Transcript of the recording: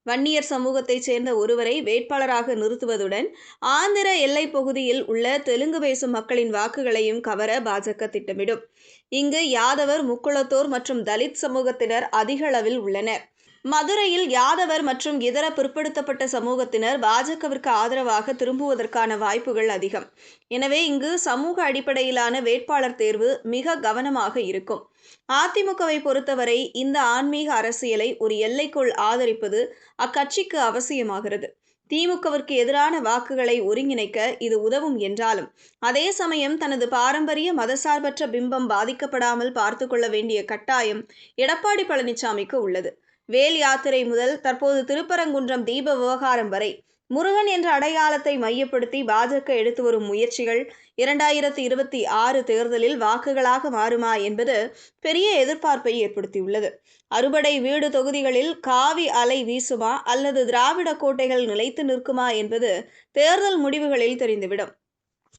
வன்னியர் சமூகத்தைச் சேர்ந்த ஒருவரை வேட்பாளராக நிறுத்துவதுடன் ஆந்திர எல்லைப் பகுதியில் உள்ள தெலுங்கு பேசும் மக்களின் வாக்குகளையும் கவர பாஜக திட்டமிடும். இங்கு யாதவர், முக்குளத்தோர் மற்றும் தலித் சமூகத்தினர் அதிக அளவில் உள்ளனர். மதுரையில் யாதவர் மற்றும் இதர பிற்படுத்தப்பட்ட சமூகத்தினர் பாஜகவிற்கு ஆதரவாக திரும்புவதற்கான வாய்ப்புகள் அதிகம். எனவே இங்கு சமூக அடிப்படையிலான வேட்பாளர் தேர்வு மிக கவனமாக இருக்கும். அதிமுகவை பொறுத்தவரை இந்த ஆன்மீக அரசியலை ஒரு எல்லைக்குள் ஆதரிப்பது அக்கட்சிக்கு அவசியமாகிறது. திமுகவிற்கு எதிரான வாக்குகளை ஒருங்கிணைக்க இது உதவும் என்றாலும் அதே சமயம் தனது பாரம்பரிய மதசார்பற்ற பிம்பம் பாதிக்கப்படாமல் பார்த்து கொள்ள வேண்டிய கட்டாயம் எடப்பாடி பழனிசாமிக்கு உள்ளது. வேல் யாத்திரை முதல் தற்போது திருப்பரங்குன்றம் தீப விவகாரம் வரை முருகன் என்ற அடையாளத்தை மையப்படுத்தி பாஜக எடுத்து வரும் முயற்சிகள் 2026 தேர்தலில் வாக்குகளாக மாறுமா என்பது பெரிய எதிர்பார்ப்பை ஏற்படுத்தியுள்ளது. அறுபடை வீடு தொகுதிகளில் காவி அலை வீசுமா அல்லது திராவிட கோட்டைகள் நிலைத்து நிற்குமா என்பது தேர்தல் முடிவுகளில் தெரிந்துவிடும்.